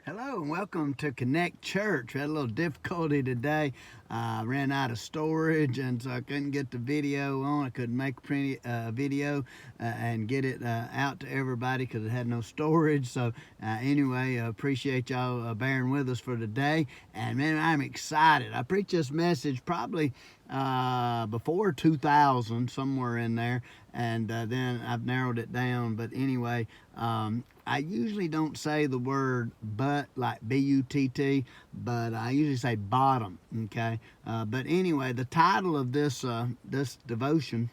Hello and welcome to Connect Church. We had a little difficulty today. Ran out of storage, and so I couldn't get the video on. I couldn't make a video and get it out to everybody because it had no storage. So anyway, appreciate y'all bearing with us for today. And man, I'm excited. I preached this message probably before 2000, somewhere in there, and then I've narrowed it down. But anyway, I usually don't say the word but, like B-U-T-T, but I usually say bottom, okay? But anyway, the title of this devotion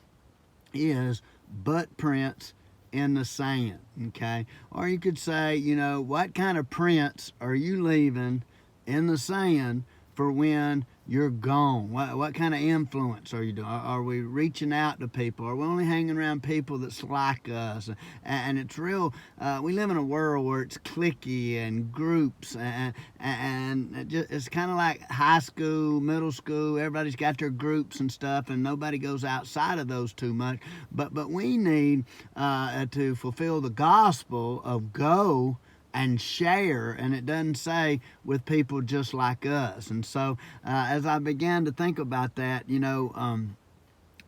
is Butt Prints in the Sand, okay? Or you could say, what kind of prints are you leaving in the sand for when you're gone? What kind of influence are you doing? Are we reaching out to people? Are we only hanging around people that's like us? And it's real, we live in a world where it's cliquey and groups, and it's kind of like high school, middle school. Everybody's got their groups and stuff, and nobody goes outside of those too much. But we need to fulfill the gospel of go and share, and it doesn't say with people just like us. And so as I began to think about that,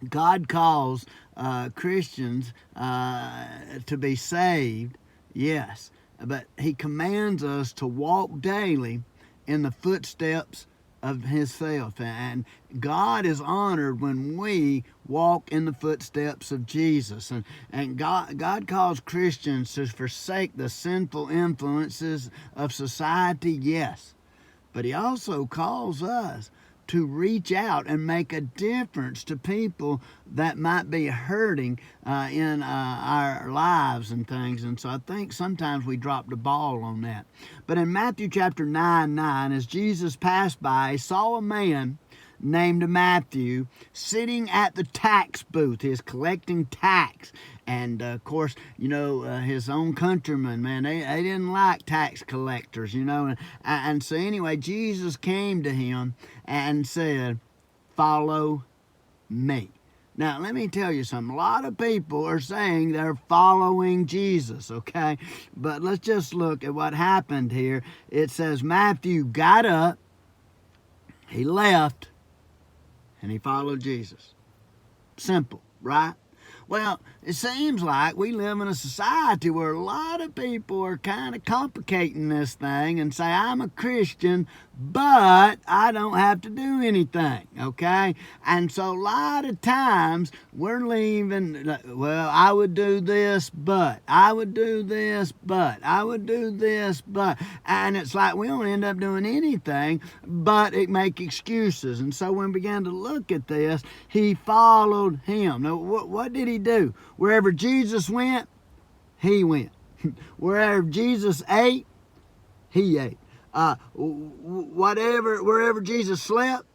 God calls Christians to be saved, yes, but he commands us to walk daily in the footsteps of himself. And God is honored when we walk in the footsteps of Jesus. And God calls Christians to forsake the sinful influences of society, yes. But he also calls us to reach out and make a difference to people that might be hurting in our lives and things. And so I think sometimes we drop the ball on that. But in Matthew chapter 9, as Jesus passed by, he saw a man named Matthew sitting at the tax booth. He was collecting tax. And of course, his own countrymen, man, they didn't like tax collectors, and so anyway, Jesus came to him and said, "Follow me." Now, let me tell you something. A lot of people are saying they're following Jesus, okay? But let's just look at what happened here. It says Matthew got up, he left, and he followed Jesus. Simple, right? Well, it seems like we live in a society where a lot of people are kind of complicating this thing and say, I'm a Christian, but I don't have to do anything, okay? And so a lot of times we're leaving, well, I would do this, but I would do this, but I would do this, but, and it's like we don't end up doing anything but make excuses. And so when we began to look at this, he followed him. Now, what did he do? Wherever Jesus went, he went. Wherever Jesus ate, he ate. Wherever Jesus slept,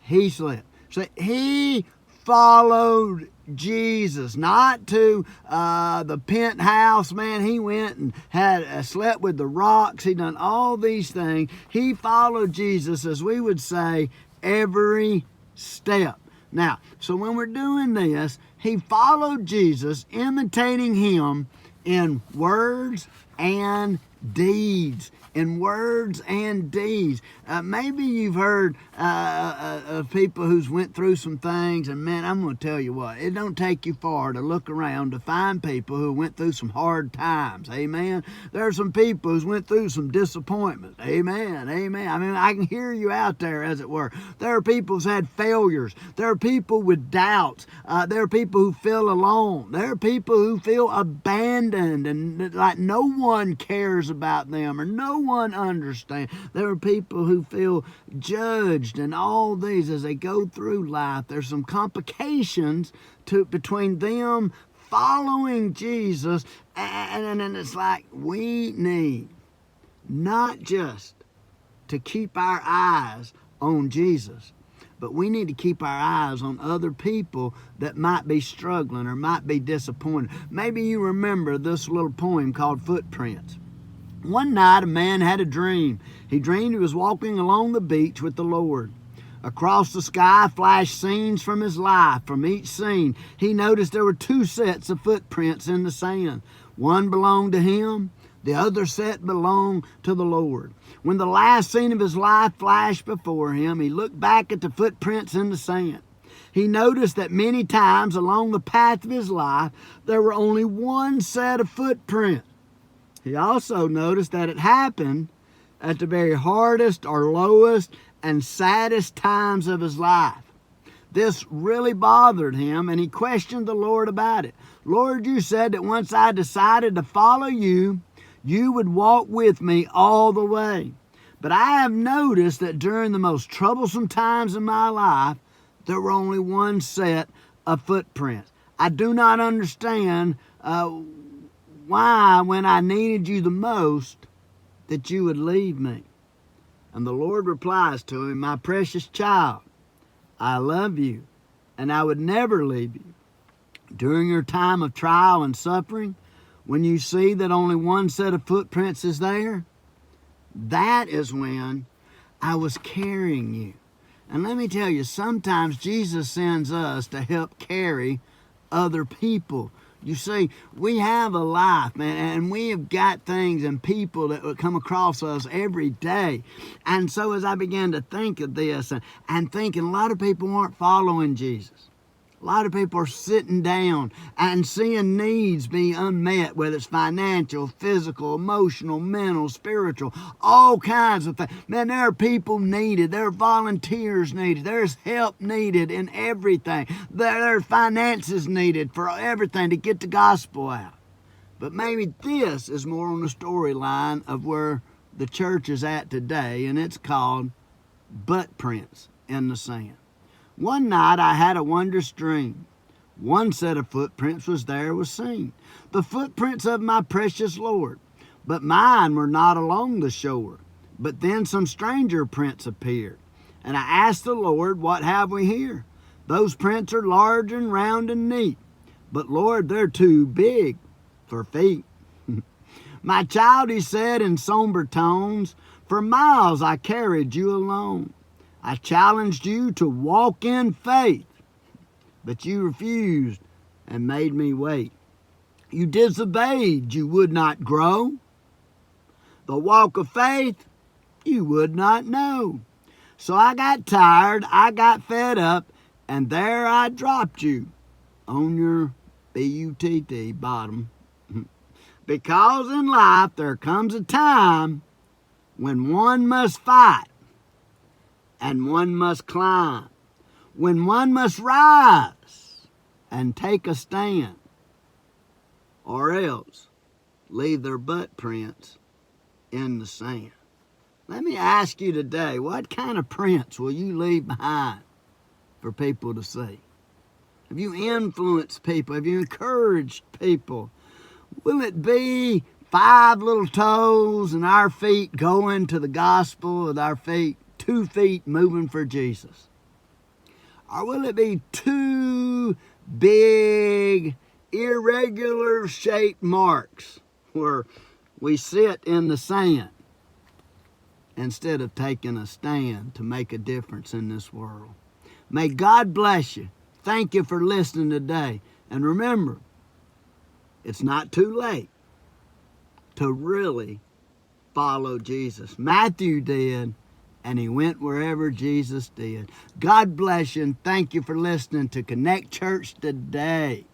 he slept. So he followed Jesus, not to the penthouse, man. He went and had slept with the rocks. He done all these things. He followed Jesus, as we would say, every step. Now, so when we're doing this, he followed Jesus, imitating him in words and deeds. In words and deeds. Maybe you've heard of people who's went through some things, and man, I'm going to tell you what, it don't take you far to look around to find people who went through some hard times. Amen. There are some people who's went through some disappointment. Amen. Amen. I mean, I can hear you out there, as it were. There are people who's had failures. There are people with doubts. There are people who feel alone. There are people who feel abandoned and like no one cares about them or no one understands. There are people who feel judged, and all these as they go through life. There's some complications between them following Jesus, and it's like we need not just to keep our eyes on Jesus, but we need to keep our eyes on other people that might be struggling or might be disappointed. Maybe you remember this little poem called Footprints. One night a man had a dream. He dreamed he was walking along the beach with the Lord. Across the sky flashed scenes from his life. From each scene, he noticed there were two sets of footprints in the sand. One belonged to him, The other set belonged to the Lord. When the last scene of his life flashed before him, he looked back at the footprints in the sand. He noticed that many times along the path of his life, there were only one set of footprints. He also noticed that it happened at the very hardest or lowest and saddest times of his life. This really bothered him, and he questioned the Lord about it. Lord, you said that once I decided to follow you, you would walk with me all the way. But I have noticed that during the most troublesome times in my life, there were only one set of footprints. I do not understand why, when I needed you the most, that you would leave me. And the Lord replies to him, my precious child, I love you, and I would never leave you. During your time of trial and suffering, when you see that only one set of footprints is there, that is when I was carrying you. And let me tell you, sometimes Jesus sends us to help carry other people. You see, we have a life, man, and we have got things and people that would come across us every day. And so as I began to think of this and thinking a lot of people aren't following Jesus. A lot of people are sitting down and seeing needs be unmet, whether it's financial, physical, emotional, mental, spiritual, all kinds of things. Man, there are people needed. There are volunteers needed. There's help needed in everything. There are finances needed for everything to get the gospel out. But maybe this is more on the storyline of where the church is at today, and it's called butt prints in the sand. One night I had a wondrous dream. One set of footprints was seen, the footprints of my precious Lord. But mine were not along the shore. But then some stranger prints appeared. And I asked the Lord, what have we here? Those prints are large and round and neat. But Lord, they're too big for feet. My child, he said in somber tones, for miles I carried you alone. I challenged you to walk in faith, but you refused and made me wait. You disobeyed, you would not grow. The walk of faith, you would not know. So I got tired, I got fed up, and there I dropped you on your B-U-T-T, bottom. Because in life there comes a time when one must fight and one must climb, when one must rise and take a stand, or else leave their butt prints in the sand. Let me ask you today, what kind of prints will you leave behind for people to see? Have you influenced people? Have you encouraged people? Will it be 5 little toes and our feet going to the gospel with our feet 2 feet moving for Jesus? Or will it be 2 big, irregular shaped marks where we sit in the sand instead of taking a stand to make a difference in this world? May God bless you. Thank you for listening today. And remember, it's not too late to really follow Jesus. Matthew did, and he went wherever Jesus did. God bless you, and thank you for listening to Connect Church today.